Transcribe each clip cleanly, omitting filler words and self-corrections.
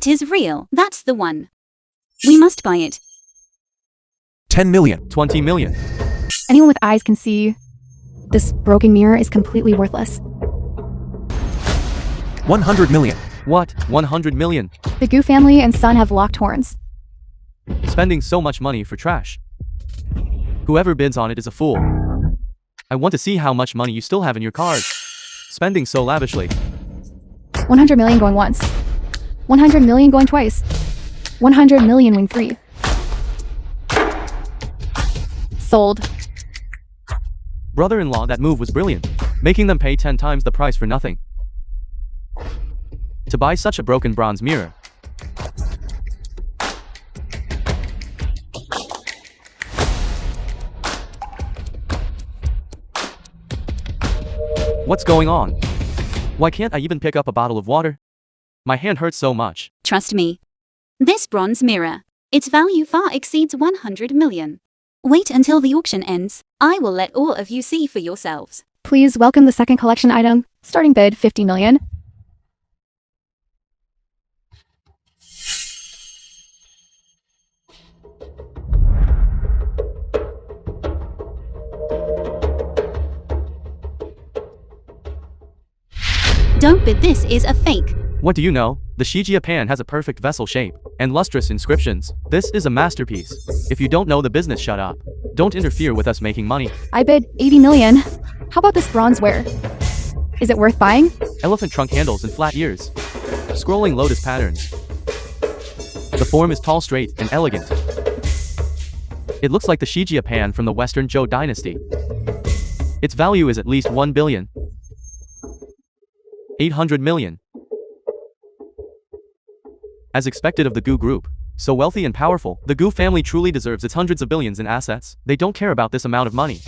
It is real. That's the one. We must buy it. 10 million. 20 million. Anyone with eyes can see this broken mirror is completely worthless. 100 million. What? 100 million? The Gu family and son have locked horns. Spending so much money for trash. Whoever bids on it is a fool. I want to see how much money you still have in your cards. Spending so lavishly. 100 million going once. 100 million going twice. 100 million wing 3. Sold. Brother-in-law, that move was brilliant. Making them pay 10 times the price for nothing. To buy such a broken bronze mirror. What's going on? Why can't I even pick up a bottle of water? My hand hurts so much. Trust me. This bronze mirror, its value far exceeds 100 million. Wait until the auction ends. I will let all of you see for yourselves. Please welcome the second collection item. Starting bid 50 million. Don't bid, this is a fake. What do you know? The Shijia pan has a perfect vessel shape and lustrous inscriptions. This is a masterpiece. If you don't know the business, shut up. Don't interfere with us making money. I bid 80 million. How about this bronzeware? Is it worth buying? Elephant trunk handles and flat ears. Scrolling lotus patterns. The form is tall, straight, and elegant. It looks like the Shijia pan from the Western Zhou dynasty. Its value is at least 1 billion. 800 million. As expected of the Gu group. So wealthy and powerful, the Gu family truly deserves its hundreds of billions in assets. They don't care about this amount of money.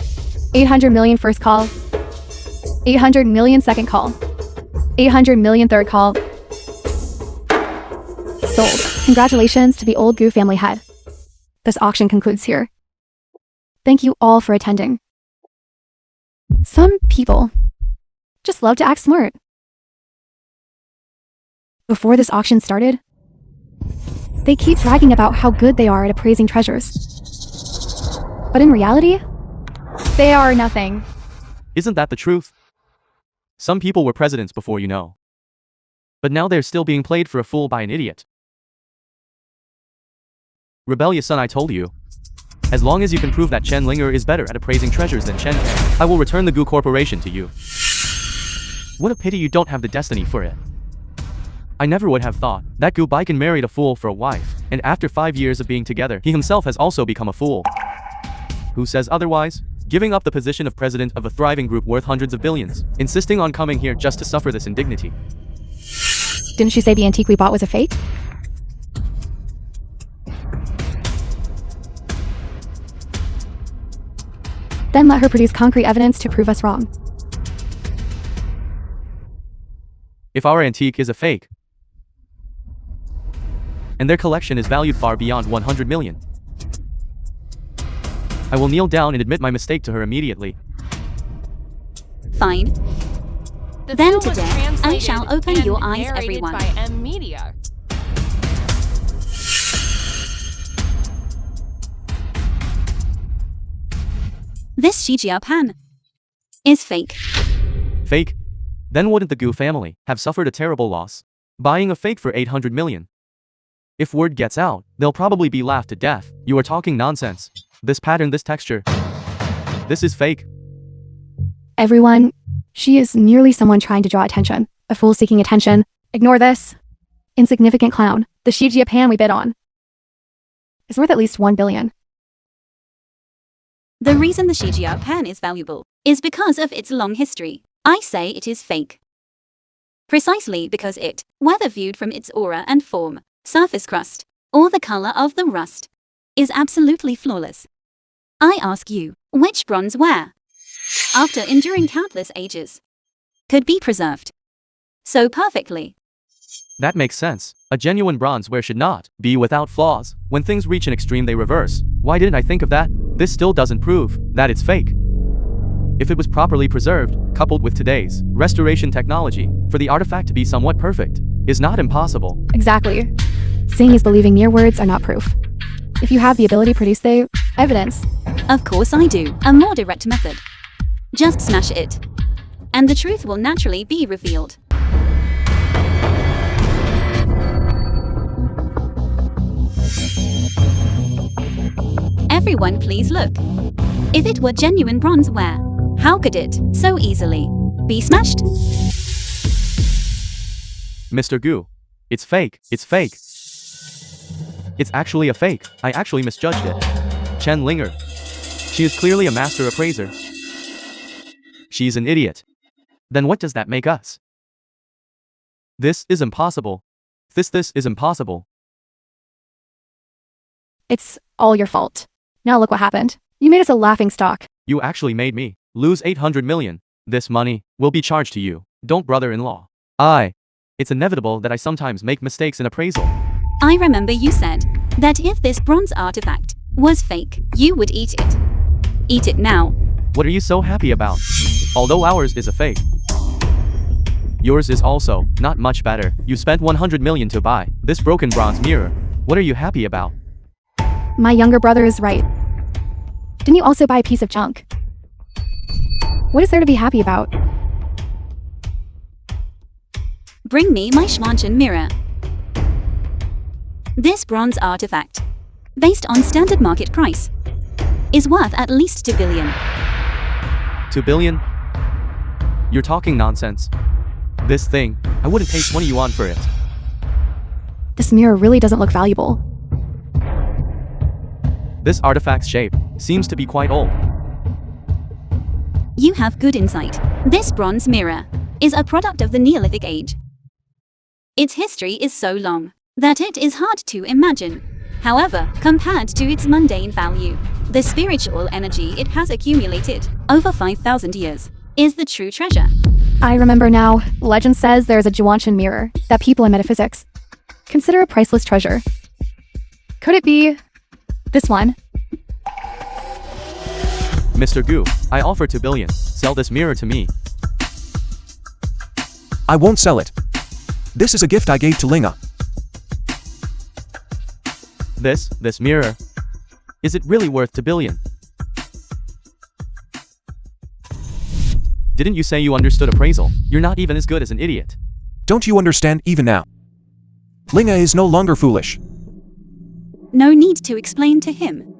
800 million first call. 800 million second call. 800 million third call. Sold. Congratulations to the old Gu family head. This auction concludes here. Thank you all for attending. Some people just love to act smart. Before this auction started, they keep bragging about how good they are at appraising treasures. But in reality, they are nothing. Isn't that the truth? Some people were presidents before, you know. But now they're still being played for a fool by an idiot. Rebellious son, I told you. As long as you can prove that Chen Linger is better at appraising treasures than Chen Pei, I will return the Gu Corporation to you. What a pity you don't have the destiny for it. I never would have thought that Gu Baikan married a fool for a wife, and after 5 years of being together, he himself has also become a fool. Who says otherwise? Giving up the position of president of a thriving group worth hundreds of billions, insisting on coming here just to suffer this indignity. Didn't she say the antique we bought was a fake? Then let her produce concrete evidence to prove us wrong. If our antique is a fake, and their collection is valued far beyond 100 million, I will kneel down and admit my mistake to her immediately. Fine. Then today, I shall open your eyes, everyone. By M Media. This Shijia pan is fake. Fake? Then wouldn't the Gu family have suffered a terrible loss? Buying a fake for 800 million. If word gets out, they'll probably be laughed to death. You are talking nonsense. This pattern, this texture. This is fake. Everyone, she is merely someone trying to draw attention. A fool seeking attention. Ignore this. Insignificant clown. The Shijia pan we bid on is worth at least 1 billion. The reason the Shijia pan is valuable is because of its long history. I say it is fake. Precisely because it, whether viewed from its aura and form, surface crust, or the color of the rust, is absolutely flawless. I ask you, which bronzeware, after enduring countless ages, could be preserved so perfectly? That makes sense. A genuine bronzeware should not be without flaws. When things reach an extreme, they reverse. Why didn't I think of that? This still doesn't prove that it's fake. If it was properly preserved, coupled with today's restoration technology, for the artifact to be somewhat perfect is not impossible. Exactly. Seeing is believing. Mere words are not proof. If you have the ability to produce the evidence. Of course I do. A more direct method. Just smash it. And the truth will naturally be revealed. Everyone please look. If it were genuine bronzeware, how could it so easily be smashed? Mr. Gu. It's fake. It's fake. It's actually a fake. I actually misjudged it. Chen Linger. She is clearly a master appraiser. She's an idiot. Then what does that make us? This is impossible. This is impossible. It's all your fault. Now look what happened. You made us a laughing stock. You actually made me lose 800 million. This money will be charged to you. Don't brother-in-law. It's inevitable that I sometimes make mistakes in appraisal. I remember you said that if this bronze artifact was fake, you would eat it. Eat it now. What are you so happy about? Although ours is a fake. Yours is also not much better. You spent 100 million to buy this broken bronze mirror. What are you happy about? My younger brother is right. Didn't you also buy a piece of junk? What is there to be happy about? Bring me my Schmanchen mirror. This bronze artifact, based on standard market price, is worth at least 2 billion. 2 billion? You're talking nonsense. This thing, I wouldn't pay 20 yuan for it. This mirror really doesn't look valuable. This artifact's shape seems to be quite old. You have good insight. This bronze mirror is a product of the Neolithic age. Its history is so long that it is hard to imagine. However, compared to its mundane value, the spiritual energy it has accumulated over 5,000 years is the true treasure. I remember now. Legend says there is a Zhuanshan mirror that people in metaphysics consider a priceless treasure. Could it be this one? Mr. Gu, I offer 2 billion. Sell this mirror to me. I won't sell it. This is a gift I gave to Linga. This mirror. Is it really worth 2 billion? Didn't you say you understood appraisal? You're not even as good as an idiot. Don't you understand even now? Linga is no longer foolish. No need to explain to him.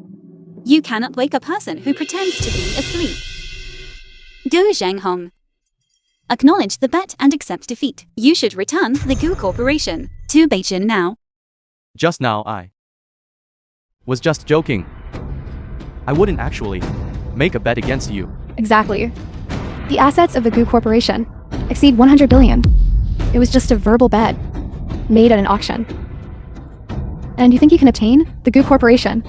You cannot wake a person who pretends to be asleep. Gu Zhenghong. Acknowledge the bet and accept defeat. You should return the Gu Corporation to Beijing now. Just now I was just joking. I wouldn't actually make a bet against you. Exactly. The assets of the Gu Corporation exceed 100 billion. It was just a verbal bet made at an auction. And you think you can obtain the Gu Corporation?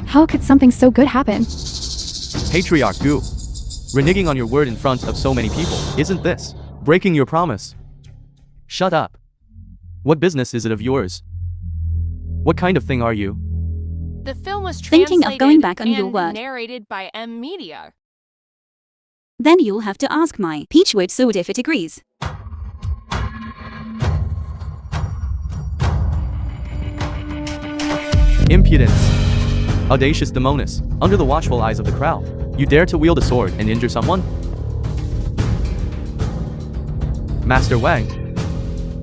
How could something so good happen? Patriarch Gu. Reneging on your word in front of so many people. Isn't this breaking your promise? Shut up. What business is it of yours? What kind of thing are you? The film was Thinking of going back on and your word. narrated by M Media. Then you'll have to ask my Peachwood sword if it agrees. Impudence. Audacious demoness. Under the watchful eyes of the crowd, you dare to wield a sword and injure someone? Master Wang.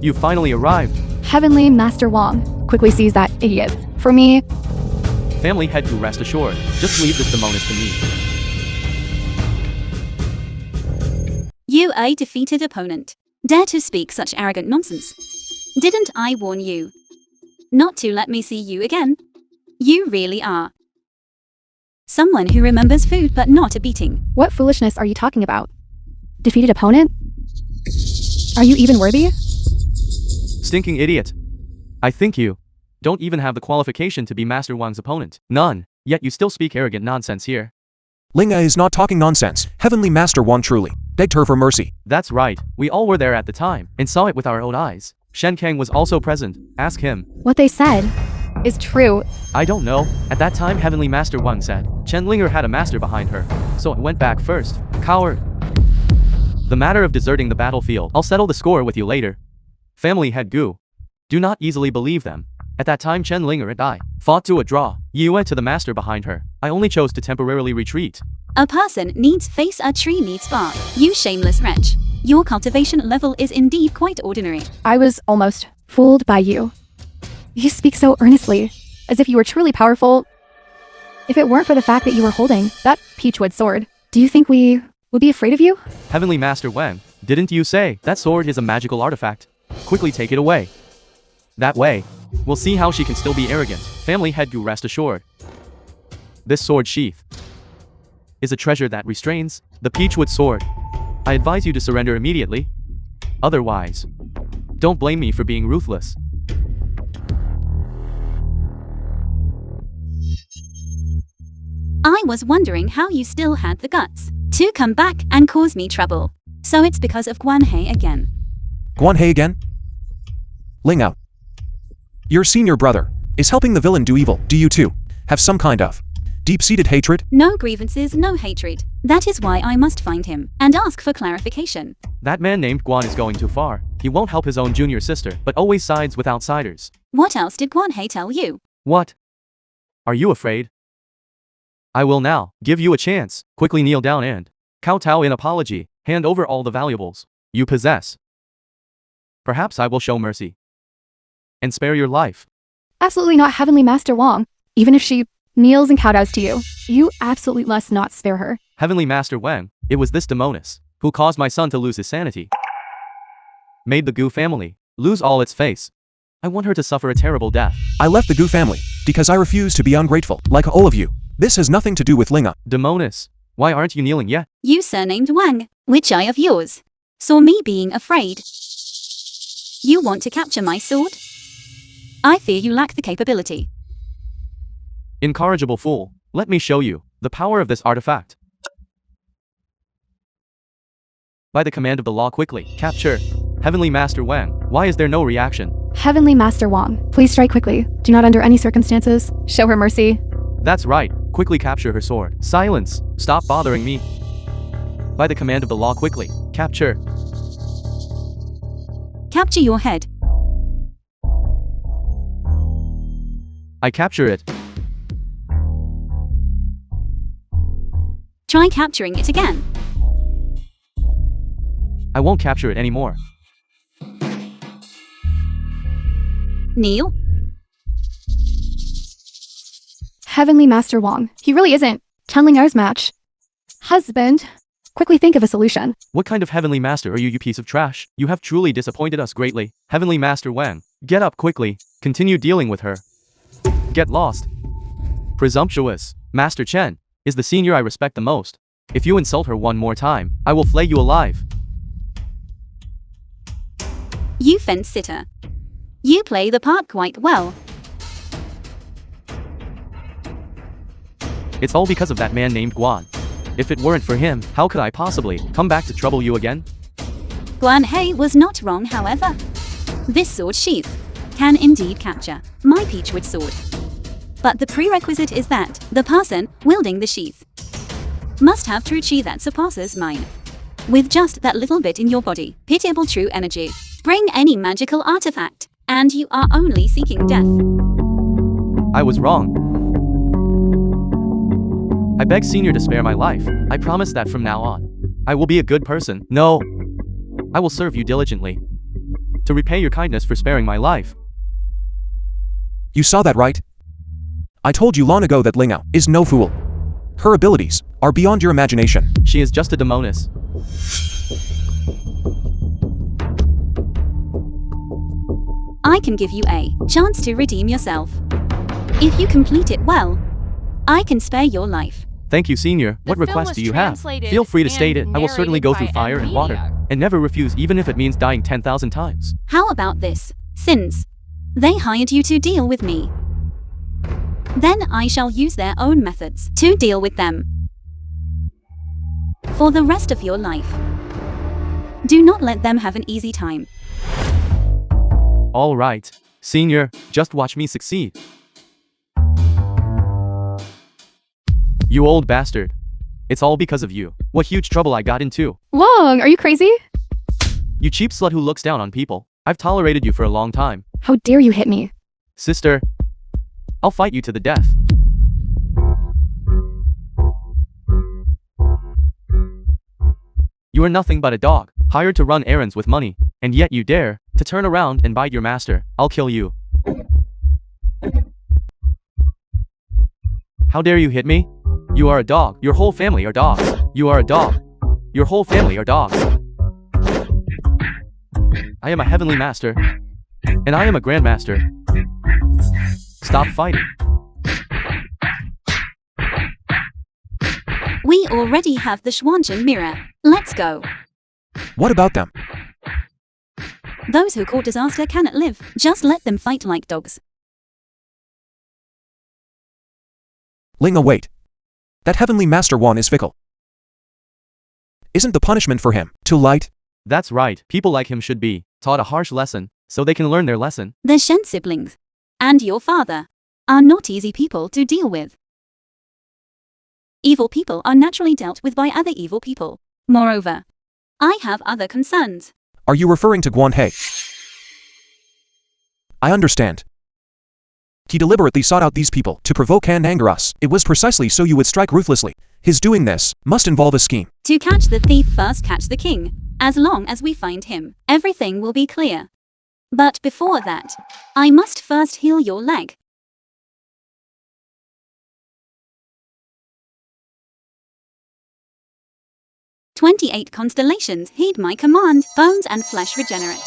You finally arrived. Heavenly Master Wang quickly sees that idiot. For me, Family head Gu, rest assured. Just leave this demoness to me. You a defeated opponent. Dare to speak such arrogant nonsense. Didn't I warn you not to let me see you again? You really are someone who remembers food but not a beating. what foolishness are you talking about? Defeated opponent? Are you even worthy? Stinking idiot. I think you don't even have the qualification to be Master Wang's opponent. None. Yet you still speak arrogant nonsense here. Linga is not talking nonsense. Heavenly Master Wang truly begged her for mercy. That's right. We all were there at the time and saw it with our own eyes. Shen Kang was also present. Ask him. What they said is true. I don't know. At that time, Heavenly Master Wang said Chen Linger had a master behind her, so I went back first. Coward. The matter of deserting the battlefield, I'll settle the score with you later. Family head Gu. Do not easily believe them. At that time Chen Linger and I fought to a draw. You went to the master behind her. I only chose to temporarily retreat. A person needs face, a tree needs bark. You shameless wretch. Your cultivation level is indeed quite ordinary. I was almost fooled by you. You speak so earnestly, as if you were truly powerful. If it weren't for the fact that you were holding that peachwood sword, do you think we would be afraid of you? Heavenly Master Wang, didn't you say that sword is a magical artifact? Quickly take it away. That way, we'll see how she can still be arrogant. Family head Gu, rest assured. This sword sheath is a treasure that restrains the peachwood sword. I advise you to surrender immediately. Otherwise, don't blame me for being ruthless. I was wondering how you still had the guts to come back and cause me trouble. So it's because of Guanhe again. Guanhe again? Ling out. Your senior brother is helping the villain do evil. Do you too have some kind of deep-seated hatred? No grievances, no hatred. That is why I must find him and ask for clarification. That man named Guan is going too far. He won't help his own junior sister, but always sides with outsiders. What else did Guanhe tell you? What? Are you afraid? I will now give you a chance. Quickly kneel down and kowtow in apology. Hand over all the valuables you possess. Perhaps I will show mercy and spare your life. Absolutely not, Heavenly Master Wang. Even if she kneels and kowtows to you, you absolutely must not spare her. Heavenly Master Wang, it was this demoness who caused my son to lose his sanity. Made the Gu family lose all its face. I want her to suffer a terrible death. I left the Gu family because I refuse to be ungrateful, like all of you. This has nothing to do with Linga. Demoness, why aren't you kneeling yet? You surnamed Wang. Which eye of yours saw me being afraid? You want to capture my sword? I fear you lack the capability. Incorrigible fool, let me show you the power of this artifact. By the command of the law, quickly capture Heavenly Master Wang. Why is there no reaction? Heavenly Master Wang, please strike quickly. Do not under any circumstances show her mercy. That's right, quickly capture her sword. Silence, stop bothering me. By the command of the law, quickly capture. Capture your head. I capture it. Try capturing it again. I won't capture it anymore. Kneel. Heavenly Master Wang, he really isn't Chen Linger's match. Husband, quickly think of a solution. What kind of Heavenly Master are you, you piece of trash? You have truly disappointed us greatly. Heavenly Master Wang, get up quickly. Continue dealing with her. Get lost. Presumptuous. Master Chen is the senior I respect the most. If you insult her one more time, I will flay you alive. You fence sitter. You play the part quite well. It's all because of that man named Guan. If it weren't for him, how could I possibly come back to trouble you again? Guanhe was not wrong, however. This sword sheath can indeed capture my peachwood sword. But the prerequisite is that the person wielding the sheath must have true chi that surpasses mine. With just that little bit in your body, pitiable true energy, bring any magical artifact, and you are only seeking death. I was wrong. I beg Senior to spare my life. I promise that from now on, I will be a good person. No, I will serve you diligently to repay your kindness for sparing my life. You saw that, right? I told you long ago that Lingao is no fool. Her abilities are beyond your imagination. She is just a demoness. I can give you a chance to redeem yourself. If you complete it well, I can spare your life. Thank you, Senior. What The film request was do you have? translated Feel free to and state it. I will certainly go through narrated by fire and water, Media. and never refuse even if it means dying 10,000 times. How about this? Since they hired you to deal with me, then I shall use their own methods to deal with them for the rest of your life. Do not let them have an easy time. All right, Senior, just watch me succeed. You old bastard. It's all because of you. What huge trouble I got into. Wang, are you crazy? You cheap slut who looks down on people. I've tolerated you for a long time. How dare you hit me? Sister, I'll fight you to the death. You are nothing but a dog, hired to run errands with money, and yet you dare to turn around and bite your master. I'll kill you. How dare you hit me? You are a dog. Your whole family are dogs. You are a dog. Your whole family are dogs. I am a heavenly master, and I am a grandmaster. Stop fighting. We already have the Schwanchen mirror. Let's go. What about them? Those who cause disaster cannot live. Just let them fight like dogs. Linga, wait. That heavenly master Wang is fickle. Isn't the punishment for him too light? That's right. People like him should be taught a harsh lesson, so they can learn their lesson. The Shen siblings and your father are not easy people to deal with. Evil people are naturally dealt with by other evil people. Moreover, I have other concerns. Are you referring to Guan He? I understand. He deliberately sought out these people to provoke and anger us. It was precisely so you would strike ruthlessly. His doing this must involve a scheme. To catch the thief, first catch the king. As long as we find him, everything will be clear. But before that, I must first heal your leg. "28 constellations heed my command, bones and flesh regenerate."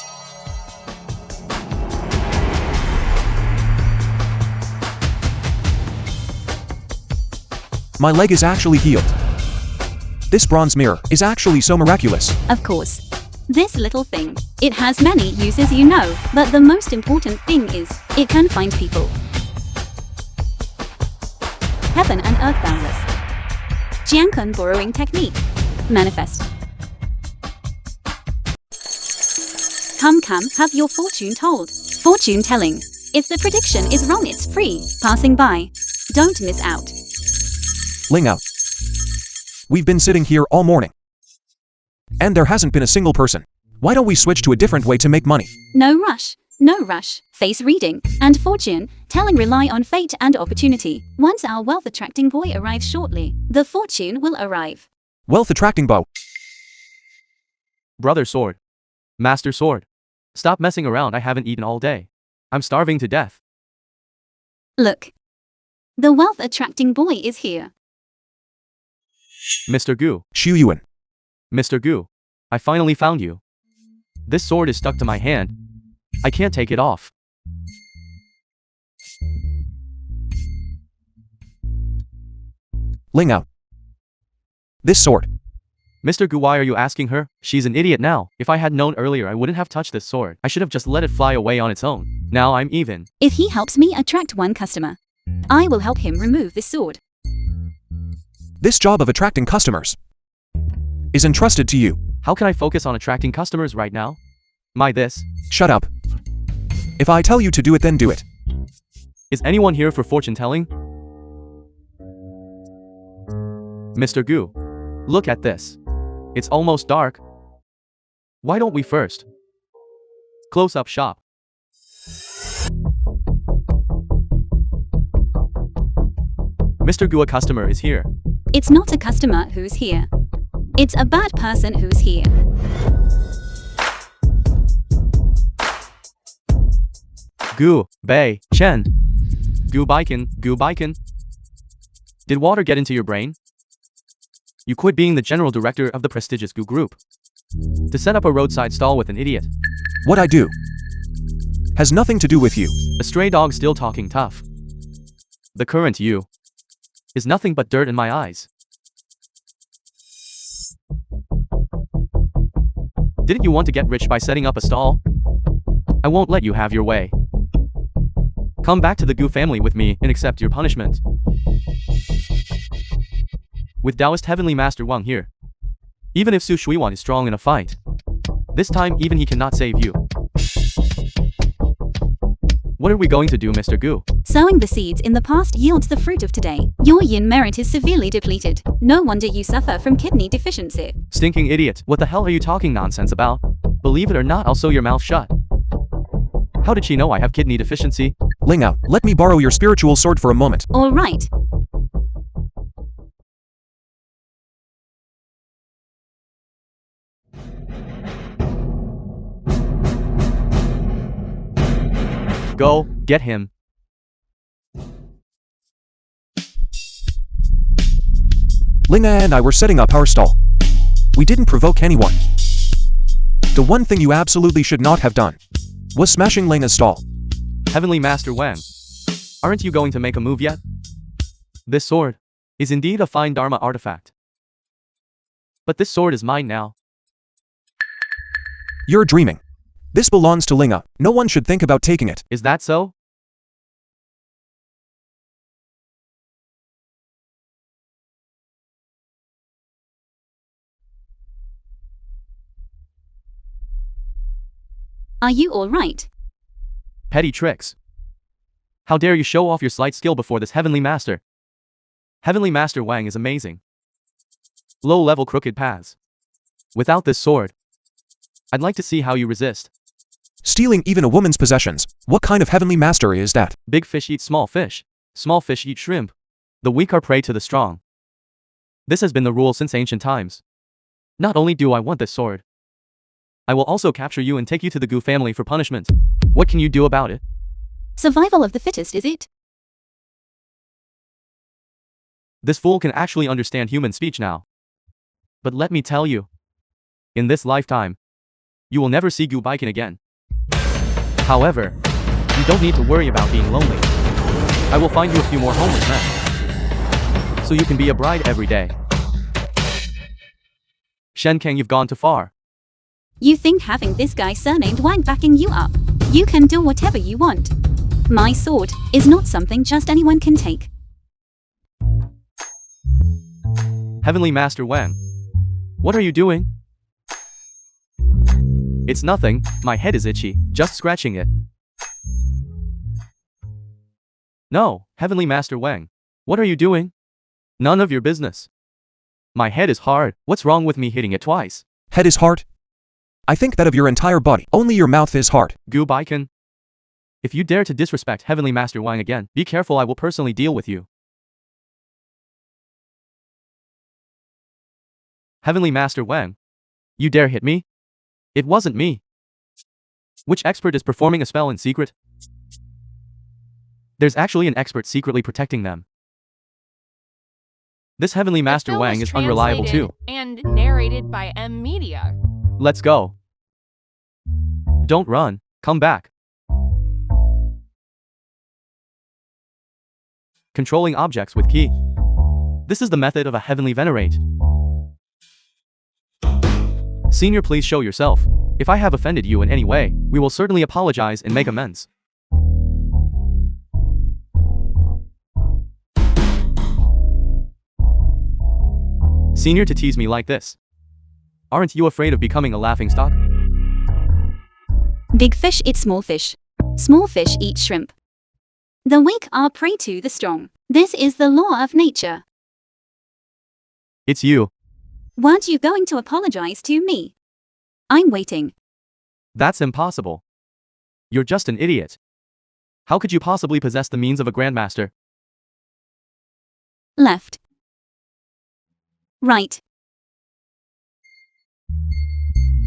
My leg is actually healed. This bronze mirror is actually so miraculous. Of course. This little thing, it has many uses, you know, but the most important thing is, it can find people. Heaven and earth boundless. Jiankun borrowing technique. Manifest. Come, have your fortune told. Fortune telling. If the prediction is wrong, it's free. Passing by. Don't miss out. Ling out. We've been sitting here all morning. And there hasn't been a single person. Why don't we switch to a different way to make money? No rush. No rush. Face reading and fortune telling rely on fate and opportunity. Once our wealth-attracting boy arrives shortly, the fortune will arrive. Wealth-attracting bow. Brother sword. Master sword. Stop messing around. I haven't eaten all day. I'm starving to death. Look. The wealth-attracting boy is here. Mr. Gu. Xu Yuan. Mr. Gu. I finally found you. This sword is stuck to my hand. I can't take it off. Ling out. This sword. Mr. Gu, why are you asking her? She's an idiot now. If I had known earlier, I wouldn't have touched this sword. I should have just let it fly away on its own. Now I'm even. If he helps me attract one customer, I will help him remove this sword. This job of attracting customers is entrusted to you. How can I focus on attracting customers right now? This. Shut up. If I tell you to do it, then do it. Is anyone here for fortune telling? Mr. Gu. Look at this. It's almost dark. Why don't we first close up shop? Mr. Gu, a customer is here. It's not a customer who's here. It's a bad person who's here. Gu, Bei, Chen. Gu Baiken. Did water get into your brain? You quit being the general director of the prestigious Gu Group to set up a roadside stall with an idiot. What I do has nothing to do with you. A stray dog still talking tough. The current you is nothing but dirt in my eyes. Didn't you want to get rich by setting up a stall? I won't let you have your way. Come back to the Gu family with me and accept your punishment. With Taoist Heavenly Master Wang here. Even if Su Shuiwan is strong in a fight, this time even he cannot save you. What are we going to do, Mr. Gu? Sowing the seeds in the past yields the fruit of today. Your yin merit is severely depleted. No wonder you suffer from kidney deficiency. Stinking idiot, what the hell are you talking nonsense about? Believe it or not, I'll sew your mouth shut. How did she know I have kidney deficiency? Ling out. Let me borrow your spiritual sword for a moment. All right. Go, get him. Ling and I were setting up our stall. We didn't provoke anyone. The one thing you absolutely should not have done was smashing Ling's stall. Heavenly Master Wang, aren't you going to make a move yet? This sword is indeed a fine Dharma artifact. But this sword is mine now. You're dreaming. This belongs to Linga. No one should think about taking it. Is that so? Are you all right? Petty tricks. How dare you show off your slight skill before this Heavenly Master? Heavenly Master Wang is amazing. Low-level crooked paths. Without this sword, I'd like to see how you resist. Stealing even a woman's possessions. What kind of heavenly master is that? Big fish eat small fish. Small fish eat shrimp. The weak are prey to the strong. This has been the rule since ancient times. Not only do I want this sword, I will also capture you and take you to the Gu family for punishment. What can you do about it? Survival of the fittest, is it? This fool can actually understand human speech now. But let me tell you, in this lifetime, you will never see Gu Baiken again. However, you don't need to worry about being lonely. I will find you a few more homeless men, so you can be a bride every day. Shen Kang, you've gone too far. You think having this guy surnamed Wang backing you up, you can do whatever you want. My sword is not something just anyone can take. Heavenly Master Wang, what are you doing? It's nothing, my head is itchy, just scratching it. No, Heavenly Master Wang, what are you doing? None of your business. My head is hard, what's wrong with me hitting it twice? Head is hard? I think that of your entire body. Only your mouth is hard. Gu Baiken, if you dare to disrespect Heavenly Master Wang again, be careful, I will personally deal with you. Heavenly Master Wang, you dare hit me? It wasn't me. Which expert is performing a spell in secret? There's actually an expert secretly protecting them. This Heavenly Master Wang is unreliable too. And narrated by M Media. Let's go. Don't run, come back. Controlling objects with key. This is the method of a heavenly venerate. Senior, please show yourself. If I have offended you in any way, we will certainly apologize and make amends. Senior, to tease me like this. Aren't you afraid of becoming a laughingstock? Big fish eat small fish. Small fish eat shrimp. The weak are prey to the strong. This is the law of nature. It's you. Weren't you going to apologize to me? I'm waiting. That's impossible. You're just an idiot. How could you possibly possess the means of a grandmaster? Left. Right.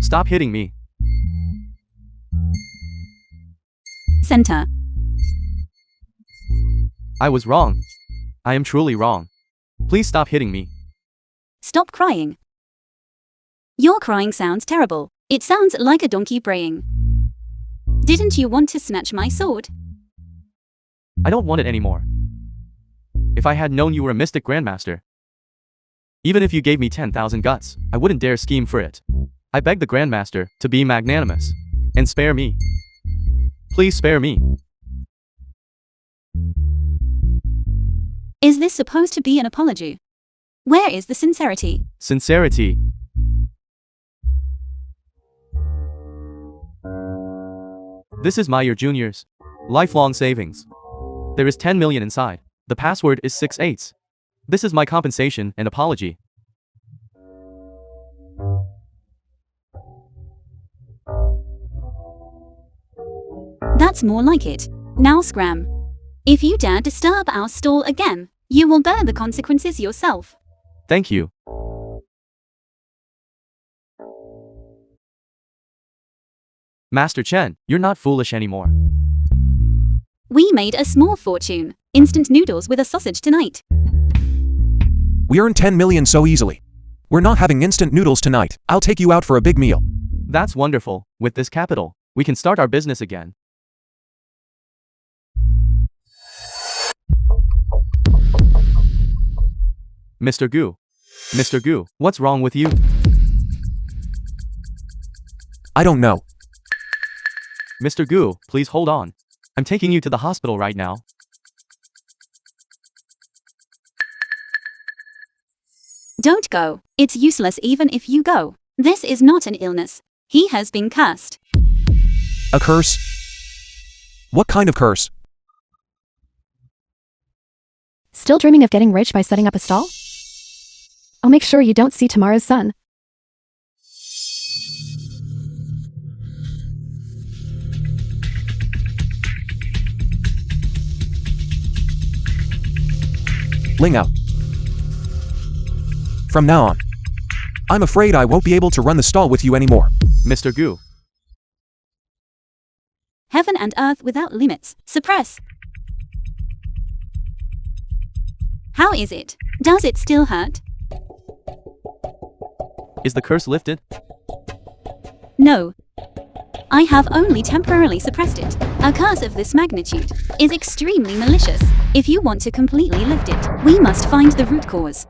Stop hitting me. Center. I was wrong. I am truly wrong. Please stop hitting me. Stop crying. Your crying sounds terrible. It sounds like a donkey braying. Didn't you want to snatch my sword? I don't want it anymore. If I had known you were a mystic grandmaster, even if you gave me 10,000 guts, I wouldn't dare scheme for it. I beg the grandmaster to be magnanimous and spare me. Please spare me. Is this supposed to be an apology? Where is the sincerity? Sincerity. This is your junior's lifelong savings. There is 10 million inside. The password is 6/8. This is my compensation and apology. That That's more like it. Now scram. If you dare disturb our stall again, you will bear the consequences yourself. Thank you. Master Chen, you're not foolish anymore. We made a small fortune. Instant noodles with a sausage tonight. We earned 10 million so easily. We're not having instant noodles tonight. I'll take you out for a big meal. That's wonderful. With this capital, we can start our business again. Mr. Gu. Mr. Gu, what's wrong with you? I don't know. Mr. Gu, please hold on. I'm taking you to the hospital right now. Don't go. It's useless even if you go. This is not an illness. He has been cursed. A curse? What kind of curse? Still dreaming of getting rich by setting up a stall? I'll make sure you don't see tomorrow's sun. Ling out. From now on, I'm afraid I won't be able to run the stall with you anymore. Mr. Gu. Heaven and earth without limits. Suppress. How is it? Does it still hurt? Is the curse lifted? No. I have only temporarily suppressed it. A curse of this magnitude is extremely malicious. If you want to completely lift it, we must find the root cause.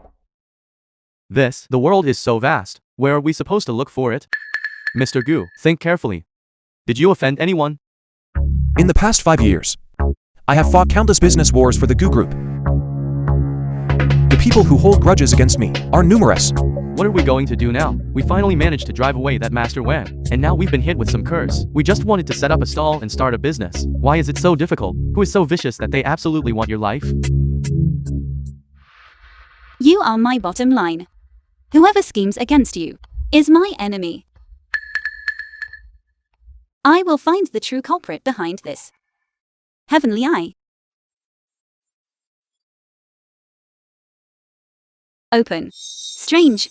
The world is so vast. Where are we supposed to look for it? Mr. Gu, think carefully. Did you offend anyone? In the past 5 years, I have fought countless business wars for the Gu Group. The people who hold grudges against me are numerous. What are we going to do now? We finally managed to drive away that Master Wang, and now we've been hit with some curse. We just wanted to set up a stall and start a business. Why is it so difficult? Who is so vicious that they absolutely want your life? You are my bottom line. Whoever schemes against you is my enemy. I will find the true culprit behind this. Heavenly Eye. Open. Strange.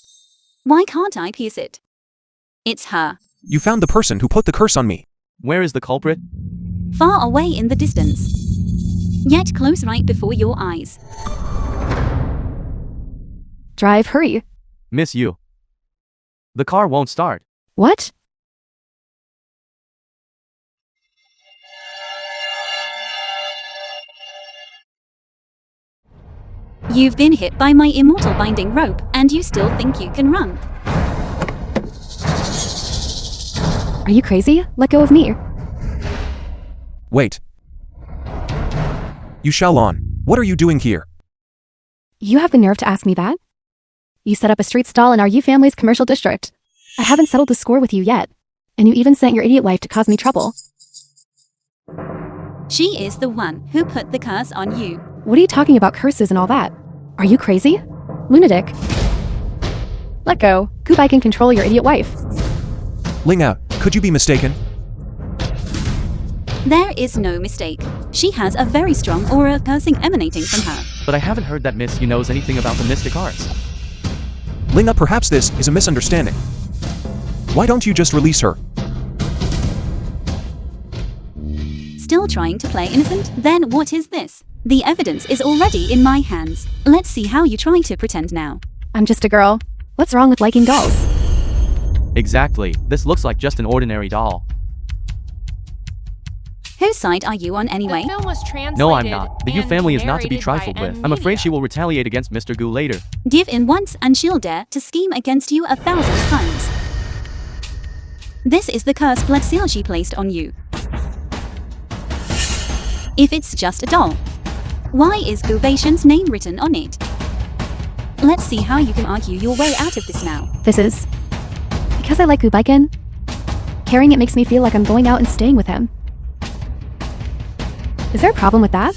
Why can't I pierce it? It's her. You found the person who put the curse on me. Where is the culprit? Far away in the distance. Yet close right before your eyes. Drive, hurry. Miss Yu. The car won't start. What? You've been hit by my immortal binding rope, and you still think you can run. Are you crazy? Let go of me. Wait. You Xiaolon, what are you doing here? You have the nerve to ask me that? You set up a street stall in our Yu family's commercial district. I haven't settled the score with you yet. And you even sent your idiot wife to cause me trouble. She is the one who put the curse on you. What are you talking about, curses and all that? Are you crazy? Lunatic. Let go. Kubai can control your idiot wife. Ling out, could you be mistaken? There is no mistake. She has a very strong aura of cursing emanating from her. But I haven't heard that Miss Yu knows anything about the mystic arts. Ling up, perhaps this is a misunderstanding. Why don't you just release her? Still trying to play innocent? Then what is this? The evidence is already in my hands. Let's see how you try to pretend now. I'm just a girl. What's wrong with liking dolls? Exactly. This looks like just an ordinary doll. Whose side are you on anyway? The film was translated No, I'm not. The Yu and family is not to be narrated trifled by with. M I'm afraid Media. she will retaliate against Mr. Gu later. Give in once and she'll dare to scheme against you 1,000 times. This is the cursed blood seal she placed on you. If it's just a doll, why is Gu Baishan's name written on it? Let's see how you can argue your way out of this now. This is... because I like Gubaiken. Carrying it makes me feel like I'm going out and staying with him. Is there a problem with that?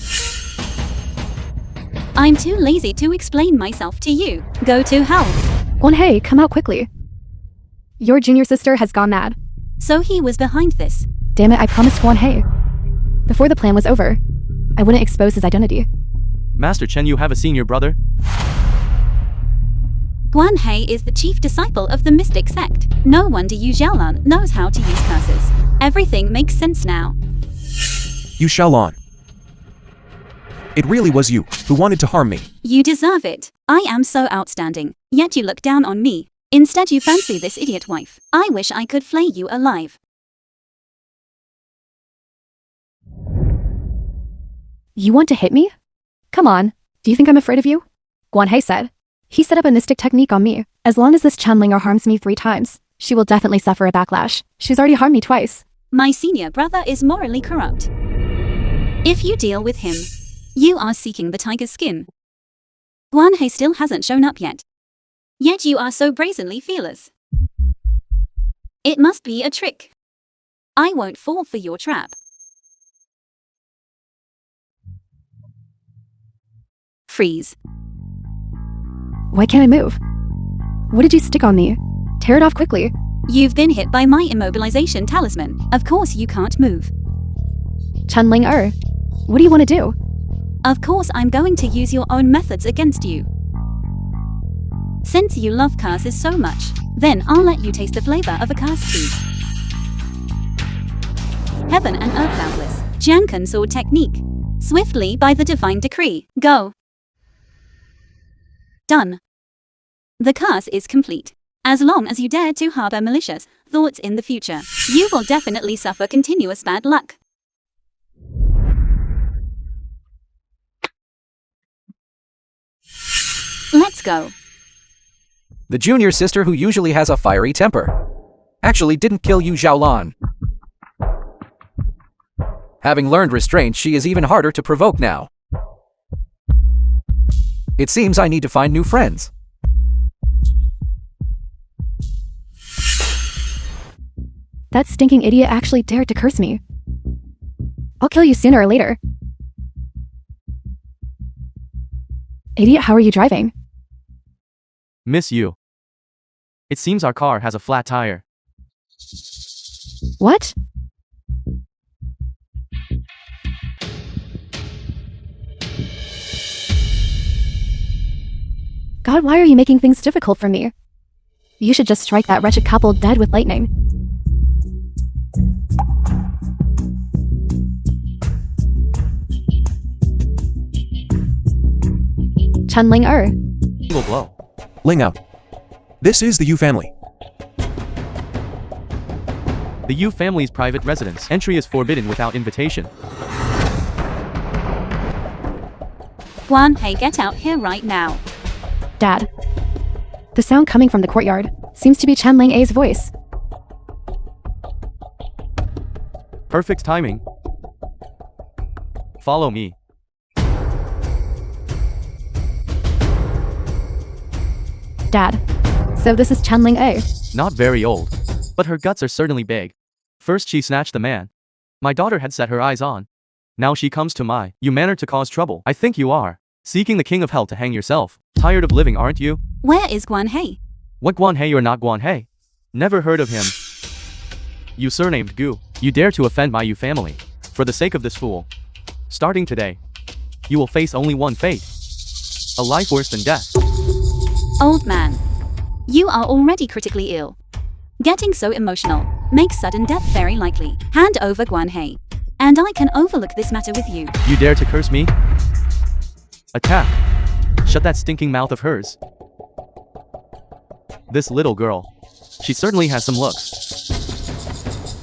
I'm too lazy to explain myself to you. Go to hell. Hey, come out quickly. Your junior sister has gone mad. So he was behind this. Damn it, I promised Hey. Before the plan was over, I wouldn't expose his identity. Master Chen, you have a senior brother? Guanhei is the chief disciple of the mystic sect. No wonder Yu Xiaolan knows how to use curses. Everything makes sense now. Yu Xiaolan. It really was you who wanted to harm me. You deserve it. I am so outstanding, yet you look down on me. Instead you fancy this idiot wife. I wish I could flay you alive. You want to hit me? Come on, do you think I'm afraid of you? Guanhei said. He set up a mystic technique on me. As long as this Chanlinger harms me 3 times, she will definitely suffer a backlash. She's already harmed me twice. My senior brother is morally corrupt. If you deal with him, you are seeking the tiger's skin. Guanhei still hasn't shown up yet. Yet you are so brazenly fearless. It must be a trick. I won't fall for your trap. Freeze. Why can't I move? What did you stick on me? Tear it off quickly. You've been hit by my immobilization talisman. Of course you can't move. Chanlinger, what do you want to do? Of course I'm going to use your own methods against you. Since you love curses so much, then I'll let you taste the flavor of a curse too. Heaven and earth boundless. Jianken sword technique. Swiftly by the divine decree. Go. Done. The curse is complete. As long as you dare to harbor malicious thoughts in the future, you will definitely suffer continuous bad luck. Let's go. The junior sister who usually has a fiery temper actually didn't kill Yu Xiaolan. Having learned restraint, she is even harder to provoke now. It seems I need to find new friends. That stinking idiot actually dared to curse me. I'll kill you sooner or later. Idiot, how are you driving? Miss Yu. It seems our car has a flat tire. What? God, why are you making things difficult for me? You should just strike that wretched couple dead with lightning. Chanlinger. Single blow. Ling out. This is the Yu family. The Yu family's private residence. Entry is forbidden without invitation. Guanhei, get out here right now. Dad. The sound coming from the courtyard seems to be Chanling's voice. Perfect timing. Follow me. Dad. So this is Chanling. Not very old, but her guts are certainly big. First she snatched the man my daughter had set her eyes on. Now she comes to my you manner to cause trouble. I think you are seeking the king of hell to hang yourself. Tired of living, aren't you? Where is Guanhei? What Guanhei or not Guanhei? Never heard of him. You surnamed Gu. You dare to offend my Yu family. For the sake of this fool. Starting today, you will face only one fate. A life worse than death. Old man. You are already critically ill. Getting so emotional makes sudden death very likely. Hand over Guanhei, and I can overlook this matter with you. You dare to curse me? Attack. Shut that stinking mouth of hers. This little girl. She certainly has some looks.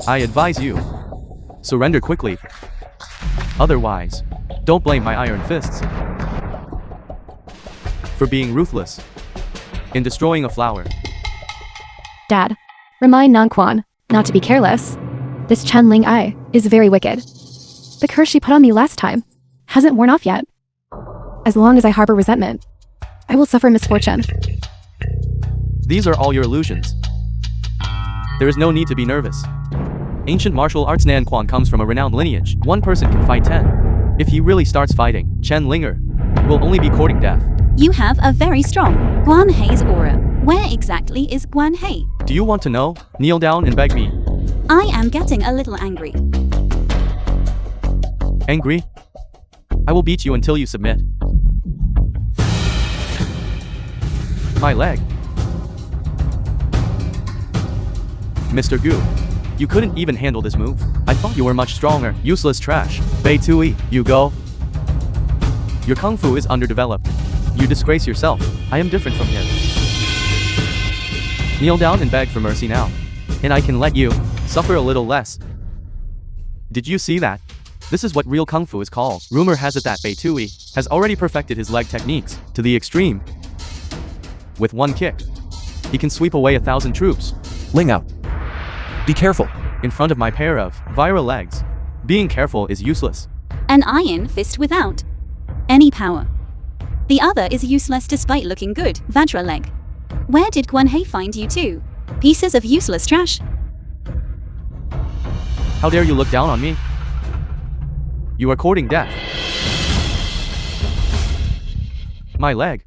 I advise you. Surrender quickly. Otherwise, don't blame my iron fists for being ruthless in destroying a flower. Dad. Remind Nan Quan not to be careless. This Chanling is very wicked. The curse she put on me last time hasn't worn off yet. As long as I harbor resentment, I will suffer misfortune. These are all your illusions. There is no need to be nervous. Ancient martial arts Nan Quan comes from a renowned lineage. One person can fight 10. If he really starts fighting, Chen Linger will only be courting death. You have a very strong Guanhei's aura. Where exactly is Guanhei? Do you want to know? Kneel down and beg me. I am getting a little angry. Angry? I will beat you until you submit. My leg. Mr. Gu, you couldn't even handle this move. I thought you were much stronger. Useless trash. Bei Tui, you go. Your kung fu is underdeveloped. You disgrace yourself. I am different from him. Kneel down and beg for mercy now. And I can let you suffer a little less. Did you see that? This is what real kung fu is called. Rumor has it that Bei Tui has already perfected his leg techniques to the extreme. With one kick, he can sweep away 1,000 troops. Ling out. Be careful. In front of my pair of viral legs. Being careful is useless. An iron fist without any power. The other is useless despite looking good. Vajra leg. Where did Guanhei find you two? Pieces of useless trash. How dare you look down on me? You are courting death. My leg.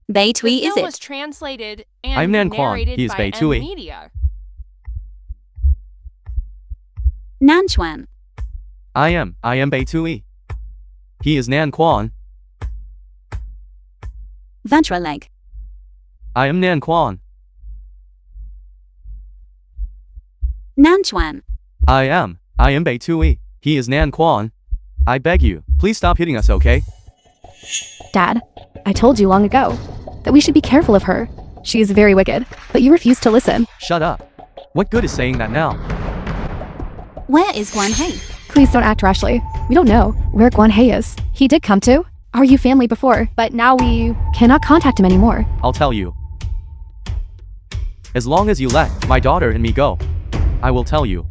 Bei Tui The is film was it? translated and I'm Nan Quan. narrated He is by Bei Tui. Media. Nanchuan. I am Bei Tui. He is Nan Quan. Vajra leg. I am Nan Quan. Nanchuan. I am Bei Tui. He is Nan Quan. I beg you, please stop hitting us, okay? Dad, I told you long ago that we should be careful of her. She is very wicked, but you refuse to listen. Shut up. What good is saying that now? Where is Guanhei? Please don't act rashly. We don't know where Guanhei is. He did come to our Yu family before, but now we cannot contact him anymore. I'll tell you. As long as you let my daughter and me go, I will tell you.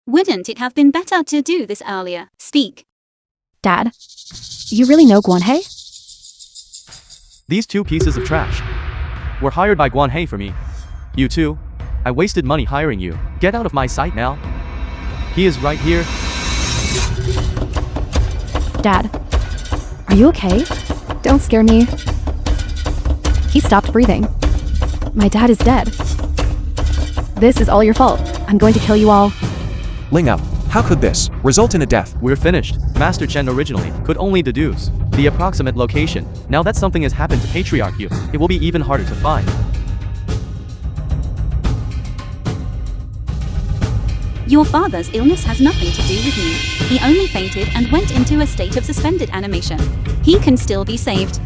Wouldn't it have been better to do this earlier? Speak. Dad, you really know Guanhei? These two pieces of trash were hired by Guanhei for me. You too. I wasted money hiring you. Get out of my sight now. He is right here. Dad, are you okay? Don't scare me. He stopped breathing. My dad is dead. This is all your fault. I'm going to kill you all. Ling out. How could this result in a death? We're finished. Master Chen originally could only deduce the approximate location. Now that something has happened to Patriarch Yu, it will be even harder to find. Your father's illness has nothing to do with me. He only fainted and went into a state of suspended animation. He can still be saved.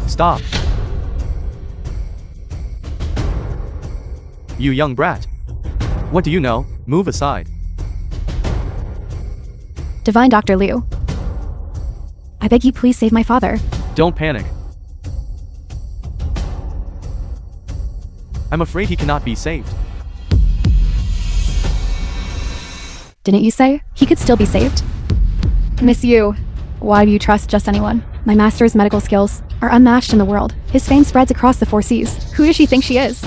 Stop. You young brat. What do you know? Move aside. Divine Dr. Liu, I beg you please save my father. Don't panic. I'm afraid he cannot be saved. Didn't you say he could still be saved? Miss Yu, why do you trust just anyone? My master's medical skills are unmatched in the world. His fame spreads across the 4 seas. Who does she think she is?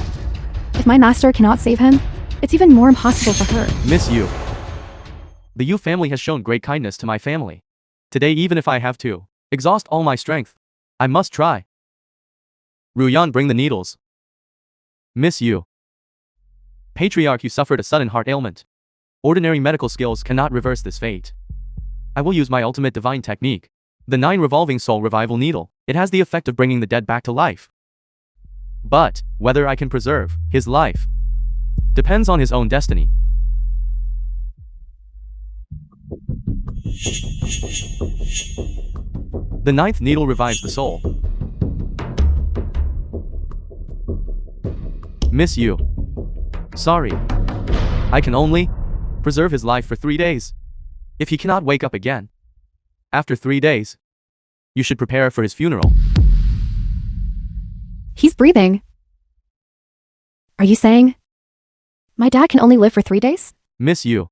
If my master cannot save him, it's even more impossible for her. Miss Yu. The Yu family has shown great kindness to my family. Today, even if I have to exhaust all my strength, I must try. Ruyan, bring the needles. Miss Yu. Patriarch Yu suffered a sudden heart ailment. Ordinary medical skills cannot reverse this fate. I will use my ultimate divine technique, the 9 revolving soul revival needle. It has the effect of bringing the dead back to life. But whether I can preserve his life depends on his own destiny. The 9th needle revives the soul. Miss Yu. Sorry. I can only preserve his life for 3 days. If he cannot wake up again after 3 days, you should prepare for his funeral. He's breathing. Are you saying my dad can only live for 3 days? Miss Yu.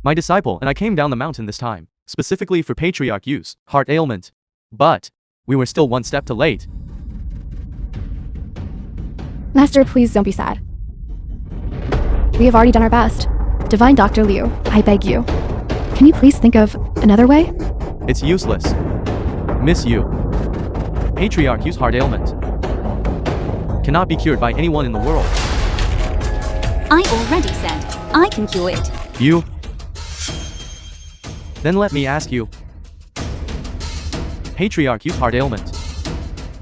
My disciple and I came down the mountain this time, specifically for Patriarch Yu's heart ailment. But we were still one step too late. Master, please don't be sad. We have already done our best. Divine Dr. Liu, I beg you. Can you please think of another way? It's useless. Miss Yu. Patriarch Yu's heart ailment cannot be cured by anyone in the world. I already said, I can cure it. You? Then let me ask you. Patriarch Yu's heart ailment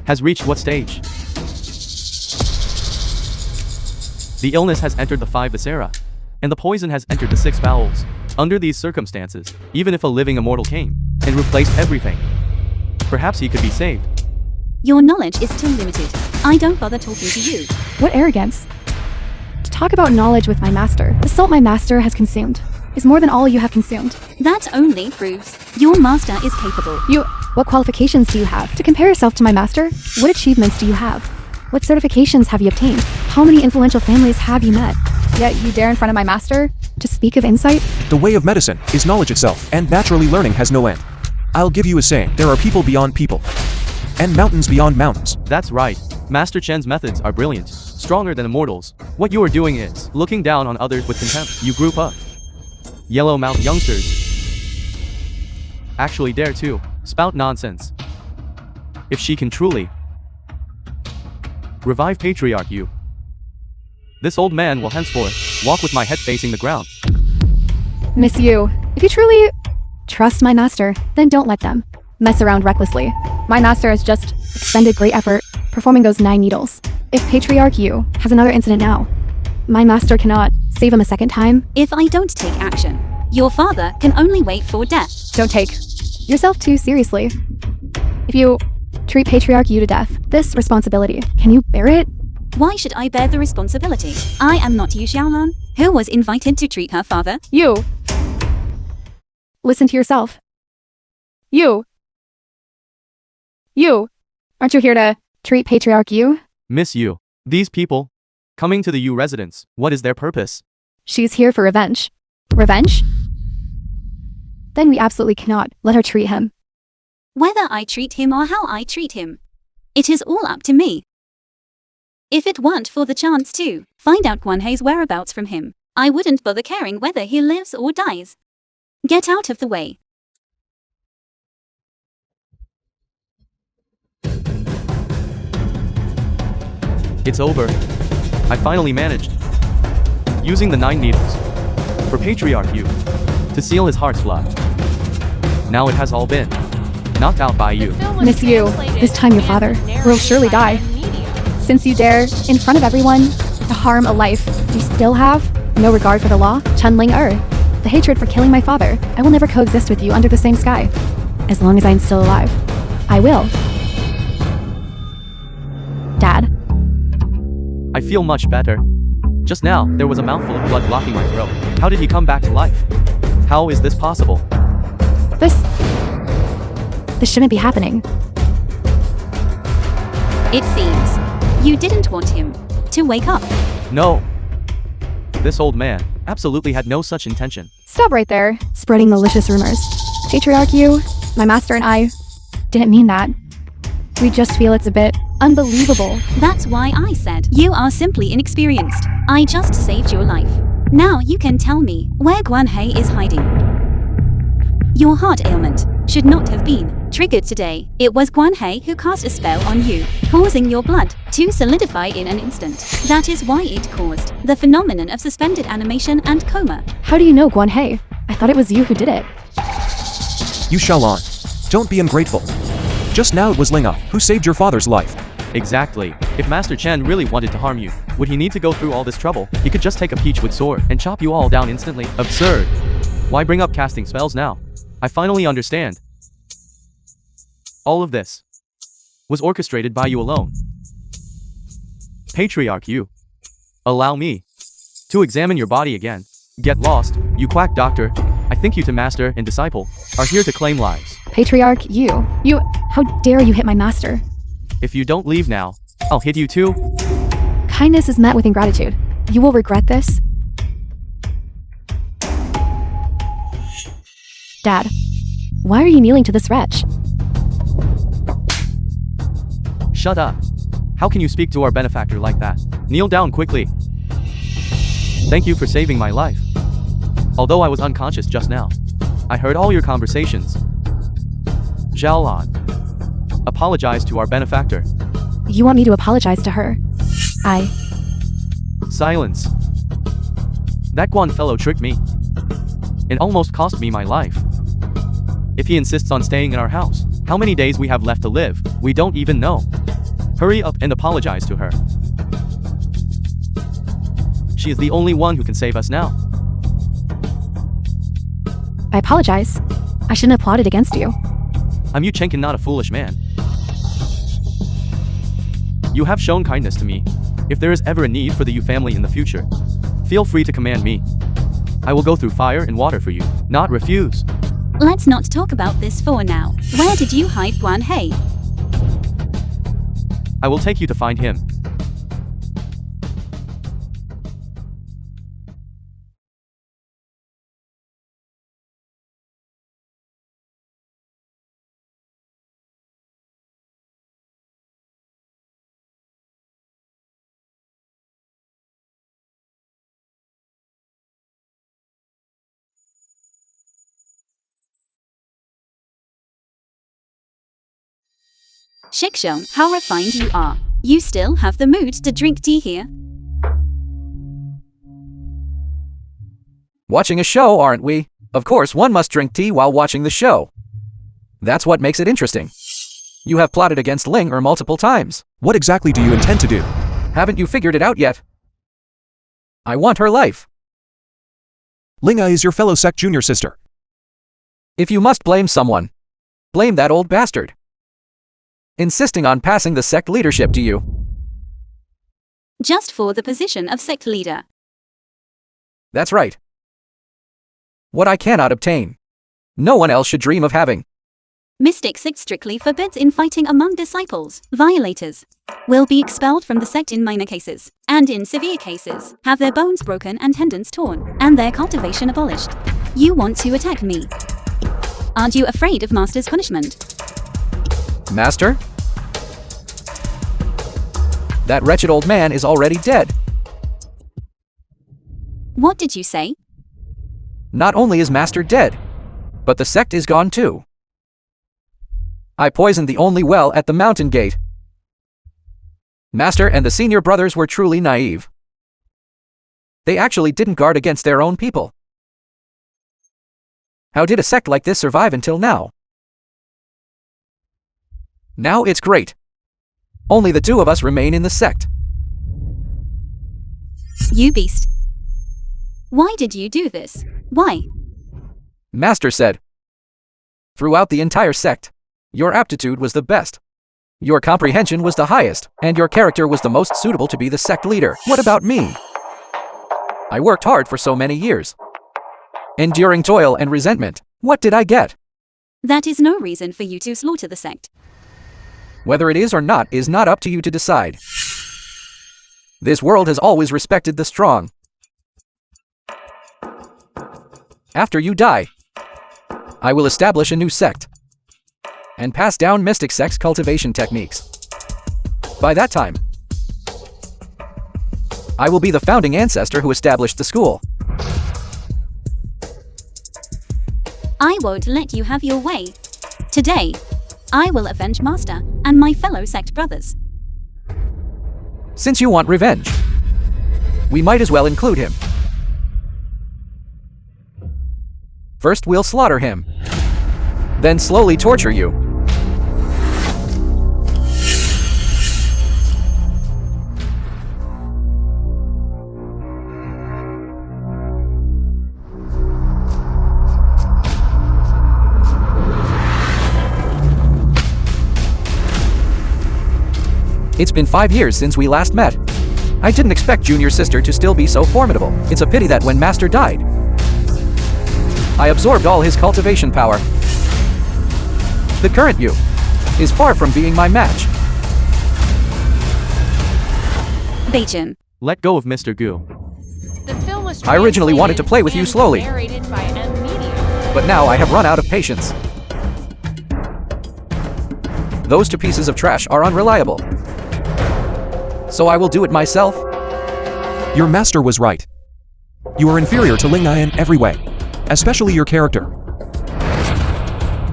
has reached what stage? The illness has entered the 5 viscera, and the poison has entered the 6 bowels. Under these circumstances, even if a living immortal came and replaced everything, perhaps he could be saved. Your knowledge is too limited. I don't bother talking to you. What arrogance. To talk about knowledge with my master. The salt my master has consumed is more than all you have consumed. That only proves your master is capable. What qualifications do you have to compare yourself to my master? What achievements do you have? What certifications have you obtained? How many influential families have you met? Yet you dare in front of my master to speak of insight? The way of medicine is knowledge itself, and naturally learning has no end. I'll give you a saying, there are people beyond people, and mountains beyond mountains. That's right. Master Chen's methods are brilliant, stronger than immortals. What you are doing is looking down on others with contempt. You group of yellow-mouthed youngsters actually dare to spout nonsense. If she can truly revive Patriarch Yu, this old man will henceforth walk with my head facing the ground. Miss Yu, if you truly trust my master, then don't let them mess around recklessly. My master has just expended great effort performing those 9 needles. If Patriarch Yu has another incident now, my master cannot save him a second time. If I don't take action, your father can only wait for death. Don't take yourself too seriously. If you treat Patriarch Yu to death, this responsibility, can you bear it? Why should I bear the responsibility? I am not Yu Xiaolan, who was invited to treat her father. You. Listen to yourself. You. Aren't you here to treat Patriarch Yu? Miss Yu, these people coming to the Yu residence, what is their purpose? She's here for revenge. Revenge? Then we absolutely cannot let her treat him. Whether I treat him or how I treat him, it is all up to me. If it weren't for the chance to find out Guanhei's whereabouts from him, I wouldn't bother caring whether he lives or dies. Get out of the way. It's over. I finally managed, using the 9 needles for Patriarch Yu to seal his heart's blood. Now it has all been knocked out by you. Miss Yu, this time your father will surely die. Since you dare, in front of everyone, to harm a life, do you still have no regard for the law? Chunling the hatred for killing my father. I will never coexist with you under the same sky. As long as I am still alive, I will. Dad. I feel much better. Just now, there was a mouthful of blood blocking my throat. How did he come back to life? How is this possible? This shouldn't be happening. It seems you didn't want him to wake up. No. This old man absolutely had no such intention. Stop right there, spreading malicious rumors. Patriarch Yu, my master and I didn't mean that. We just feel it's a bit unbelievable. That's why I said you are simply inexperienced. I just saved your life. Now you can tell me where Guanhei is hiding. Your heart ailment should not have been triggered today. It was Guanhei who cast a spell on you, causing your blood to solidify in an instant. That is why it caused the phenomenon of suspended animation and coma. How do you know Guanhei? I thought it was you who did it. Yu Xiaolan, don't be ungrateful. Just now it was Linga who saved your father's life. Exactly. If Master Chen really wanted to harm you, would he need to go through all this trouble? He could just take a peachwood sword and chop you all down instantly. Absurd. Why bring up casting spells now? I finally understand. All of this was orchestrated by you alone. Patriarch Yu, allow me to examine your body again. Get lost, you quack doctor. I think you two master and disciple are here to claim lives. Patriarch Yu, how dare you hit my master? If you don't leave now, I'll hit you too. Kindness is met with ingratitude. You will regret this. Dad, why are you kneeling to this wretch? Shut up. How can you speak to our benefactor like that? Kneel down quickly. Thank you for saving my life. Although I was unconscious just now, I heard all your conversations. Xiaolan, apologize to our benefactor. You want me to apologize to her? Silence. That Guan fellow tricked me. It almost cost me my life. If he insists on staying in our house, how many days we have left to live, we don't even know. Hurry up and apologize to her. She is the only one who can save us now. I apologize. I shouldn't have plotted against you. I'm Yu Chenkin, not a foolish man. You have shown kindness to me. If there is ever a need for the Yu family in the future, feel free to command me. I will go through fire and water for you, not refuse. Let's not talk about this for now. Where did you hide Guan Hei? I will take you to find him. Shikshong, how refined you are. You still have the mood to drink tea here? Watching a show, aren't we? Of course, one must drink tea while watching the show. That's what makes it interesting. You have plotted against Ling multiple times. What exactly do you intend to do? Haven't you figured it out yet? I want her life. Linga is your fellow sect junior sister. If you must blame someone, blame that old bastard. Insisting on passing the sect leadership to you. Just for the position of sect leader. That's right. What I cannot obtain, no one else should dream of having. Mystic Sect strictly forbids infighting among disciples. Violators will be expelled from the sect in minor cases, and in severe cases, have their bones broken and tendons torn, and their cultivation abolished. You want to attack me? Aren't you afraid of Master's punishment? Master? That wretched old man is already dead. What did you say? Not only is Master dead, but the sect is gone too. I poisoned the only well at the mountain gate. Master and the senior brothers were truly naive. They actually didn't guard against their own people. How did a sect like this survive until now? Now it's great. Only the two of us remain in the sect. You beast. Why did you do this? Why? Master said, throughout the entire sect, your aptitude was the best. Your comprehension was the highest, and your character was the most suitable to be the sect leader. What about me? I worked hard for so many years. Enduring toil and resentment. What did I get? That is no reason for you to slaughter the sect. Whether it is or not is not up to you to decide. This world has always respected the strong. After you die, I will establish a new sect and pass down mystic sect's cultivation techniques. By that time, I will be the founding ancestor who established the school. I won't let you have your way. Today, I will avenge Master and my fellow sect brothers. Since you want revenge, we might as well include him. First we'll slaughter him, then slowly torture you. It's been 5 years since we last met. I didn't expect Junior Sister to still be so formidable. It's a pity that when Master died, I absorbed all his cultivation power. The current Yu is far from being my match. Beijing. Let go of Mr. Gu. The film was I originally wanted to play with you and slowly, narrated by M Media. but now I have run out of patience. Those two pieces of trash are unreliable. So I will do it myself. Your master was right. You are inferior to Ling in every way, especially your character.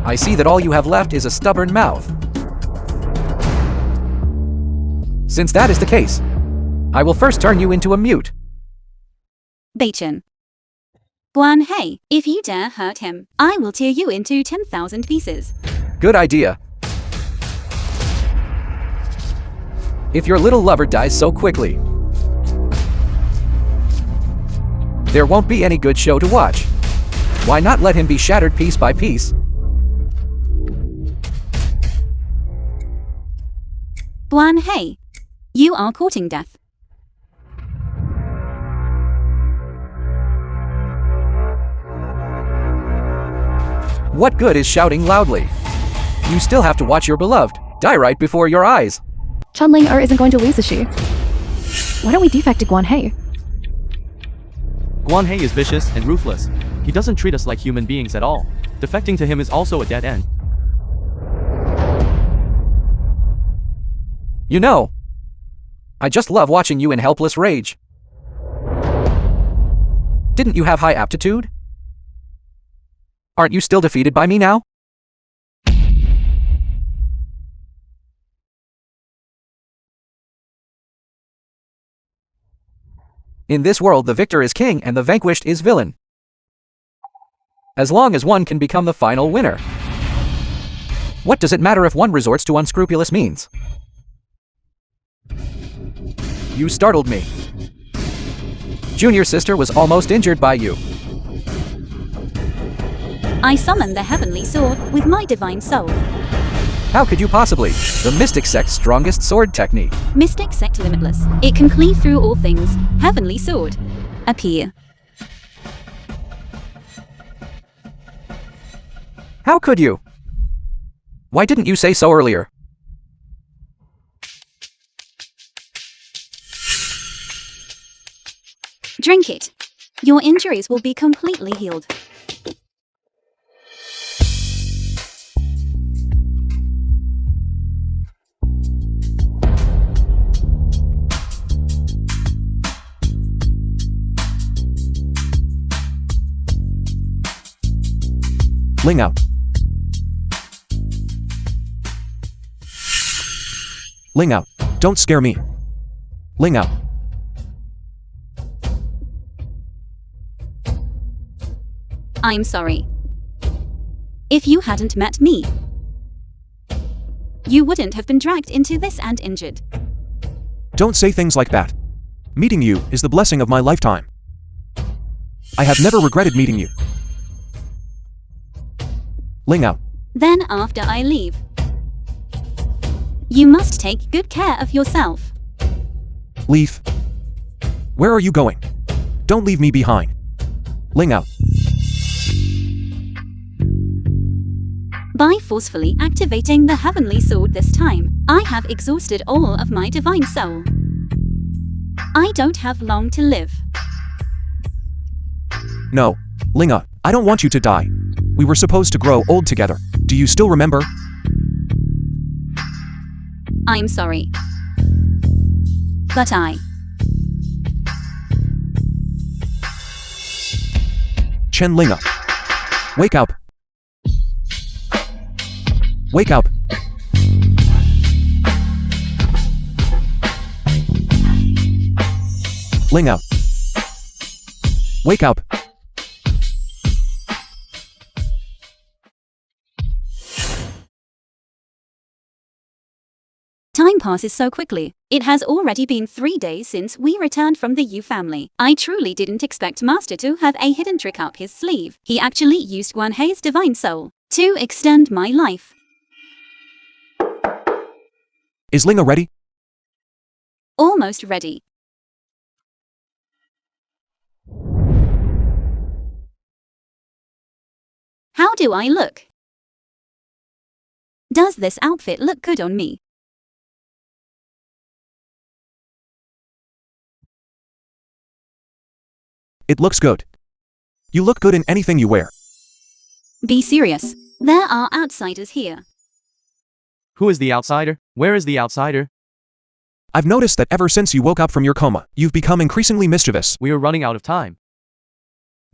I see that all you have left is a stubborn mouth. Since that is the case, I will first turn you into a mute. Beijing. Guan Hei, if you dare hurt him, I will tear you into 10,000 pieces. Good idea. If your little lover dies so quickly, there won't be any good show to watch. Why not let him be shattered piece by piece? Guan Hei, you are courting death. What good is shouting loudly? You still have to watch your beloved die right before your eyes. Chunling isn't going to lose, is she? Why don't we defect to Guan Hei? Guan Hei is vicious and ruthless. He doesn't treat us like human beings at all. Defecting to him is also a dead end. You know, I just love watching you in helpless rage. Didn't you have high aptitude? Aren't you still defeated by me now? In this world, the victor is king and the vanquished is villain. As long as one can become the final winner. What does it matter if one resorts to unscrupulous means? You startled me. Junior sister was almost injured by you. I summon the heavenly sword with my divine soul. How could you possibly? The Mystic Sect's strongest sword technique. Mystic Sect limitless. It can cleave through all things. Heavenly sword. Appear. How could you? Why didn't you say so earlier? Drink it. Your injuries will be completely healed. Ling out. Ling out. Don't scare me. Ling out. I'm sorry. If you hadn't met me, you wouldn't have been dragged into this and injured. Don't say things like that. Meeting you is the blessing of my lifetime. I have never regretted meeting you. Ling out. Then after I leave, you must take good care of yourself. Leave. Where are you going? Don't leave me behind. Ling out. By forcefully activating the heavenly sword this time, I have exhausted all of my divine soul. I don't have long to live. No. Ling out. I don't want you to die. We were supposed to grow old together. Do you still remember? I'm sorry. But Chen Ling up. Wake up. Wake up. Ling out. Wake up. Time passes so quickly. It has already been 3 days since we returned from the Yu family. I truly didn't expect Master to have a hidden trick up his sleeve. He actually used Guan Hei's divine soul to extend my life. Is Linga ready? Almost ready. How do I look? Does this outfit look good on me? It looks good. You look good in anything you wear. Be serious. There are outsiders here. Who is the outsider? Where is the outsider? I've noticed that ever since you woke up from your coma, you've become increasingly mischievous. We are running out of time.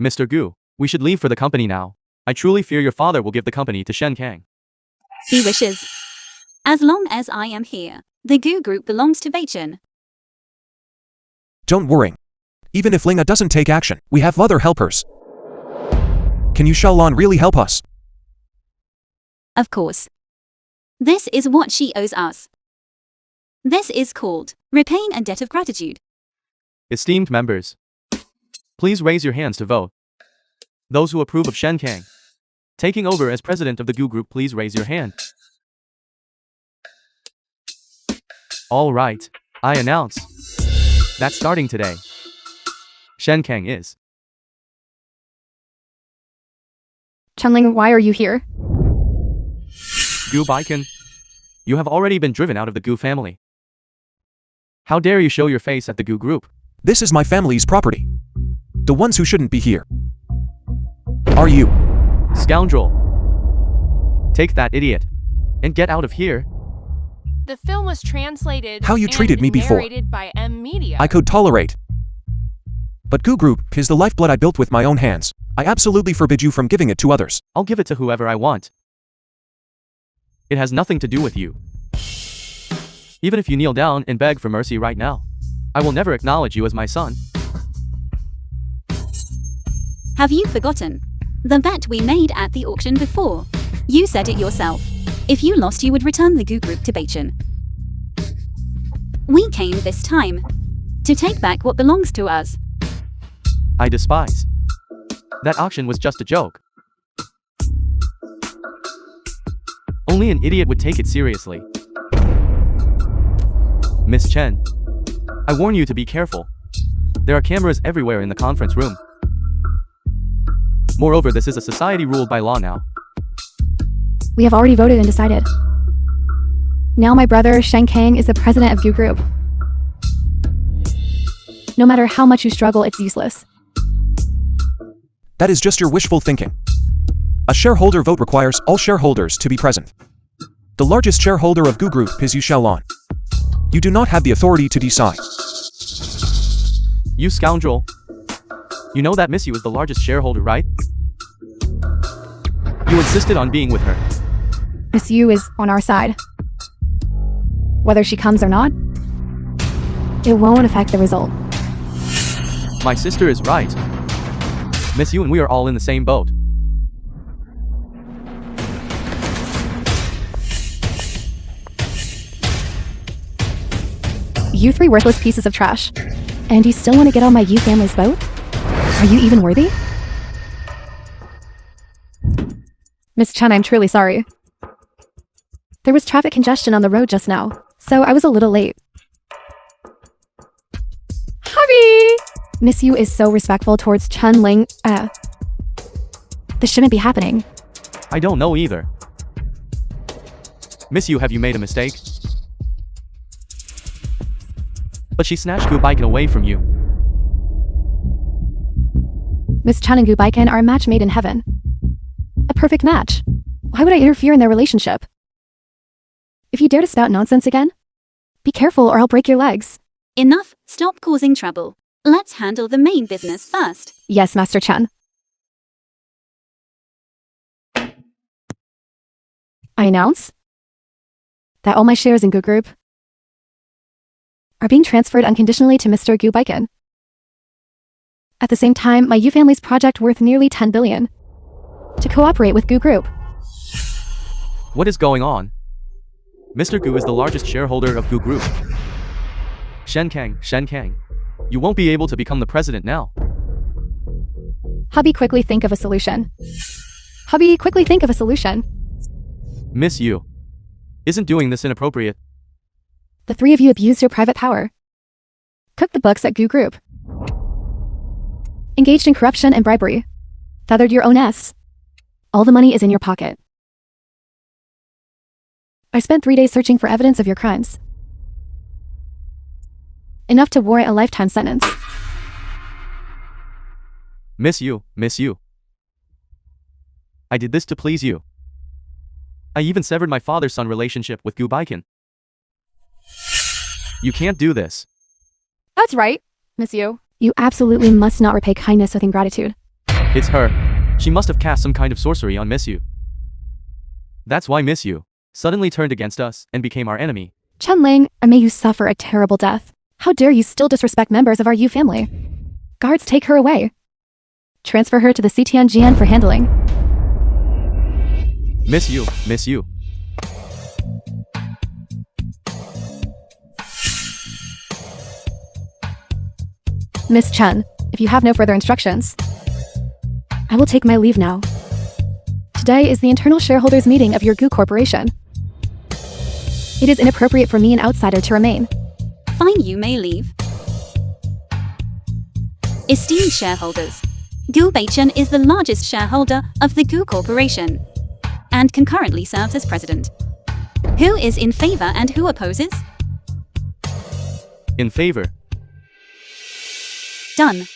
Mr. Gu, we should leave for the company now. I truly fear your father will give the company to Shen Kang. He wishes. As long as I am here, the Gu group belongs to Vachin. Don't worry. Even if Linga doesn't take action, we have other helpers. Can you Xiaolon really help us? Of course. This is what she owes us. This is called repaying a debt of gratitude. Esteemed members, please raise your hands to vote. Those who approve of Shen Kang taking over as president of the Gu Group, please raise your hand. All right, I announce that starting today, Shen Kang is. Chunling, why are you here? Gu Baiken, you have already been driven out of the Gu family. How dare you show your face at the Gu Group? This is my family's property. The ones who shouldn't be here are you. Scoundrel. Take that idiot and get out of here. The film was translated How you treated and me before. narrated by M Media. I could tolerate. But Gu Group is the lifeblood I built with my own hands. I absolutely forbid you from giving it to others. I'll give it to whoever I want. It has nothing to do with you. Even if you kneel down and beg for mercy right now, I will never acknowledge you as my son. Have you forgotten the bet we made at the auction before? You said it yourself. If you lost, you would return the Gu Group to Baichen. We came this time to take back what belongs to us. I despise. That auction was just a joke. Only an idiot would take it seriously. Miss Chen, I warn you to be careful. There are cameras everywhere in the conference room. Moreover, this is a society ruled by law now. We have already voted and decided. Now my brother, Shen Kang, is the president of Gu Group. No matter how much you struggle, it's useless. That is just your wishful thinking. A shareholder vote requires all shareholders to be present. The largest shareholder of Gu Group is Yu Xiaolon. You do not have the authority to decide. You scoundrel. You know that Miss Yu is the largest shareholder, right? You insisted on being with her. Miss Yu is on our side. Whether she comes or not, it won't affect the result. My sister is right. Miss Yu and we are all in the same boat. You three worthless pieces of trash. And you still want to get on my Yu family's boat? Are you even worthy? Miss Chen, I'm truly sorry. There was traffic congestion on the road just now, so I was a little late. Hubby! Miss Yu is so respectful towards Chen Ling. This shouldn't be happening. I don't know either. Miss Yu, have you made a mistake? But she snatched Gu Baiken away from you. Miss Chen and Gu Baiken are a match made in heaven. A perfect match. Why would I interfere in their relationship? If you dare to spout nonsense again, be careful or I'll break your legs. Enough, stop causing trouble. Let's handle the main business first. Yes, Master Chen. I announce that all my shares in Gu Group are being transferred unconditionally to Mr. Gu Baiken. At the same time, my Yu family's project worth nearly 10 billion to cooperate with Gu Group. What is going on? Mr. Gu is the largest shareholder of Gu Group. Shen Kang, you won't be able to become the president now. Hubby, quickly think of a solution. Hubby, quickly think of a solution. Miss Yu, isn't doing this inappropriate? The three of you abused your private power. Cooked the books at Gu Group. Engaged in corruption and bribery. Feathered your own nests. All the money is in your pocket. I spent 3 days searching for evidence of your crimes. Enough to warrant a lifetime sentence. Miss Yu. I did this to please you. I even severed my father-son relationship with Gu Baiken. You can't do this. That's right, Miss Yu. You absolutely must not repay kindness with ingratitude. It's her. She must have cast some kind of sorcery on Miss Yu. That's why Miss Yu suddenly turned against us and became our enemy. Chen Ling, may you suffer a terrible death. How dare you still disrespect members of our Yu family? Guards, take her away. Transfer her to the CTNGN for handling. Miss you, miss you. Miss Chen, if you have no further instructions, I will take my leave now. Today is the internal shareholders meeting of your GU Corporation. It is inappropriate for me, an outsider, to remain. Fine, you may leave. Esteemed shareholders, Gu Beichen is the largest shareholder of the GU Corporation and concurrently serves as president. Who is in favor and who opposes? In favor. Done.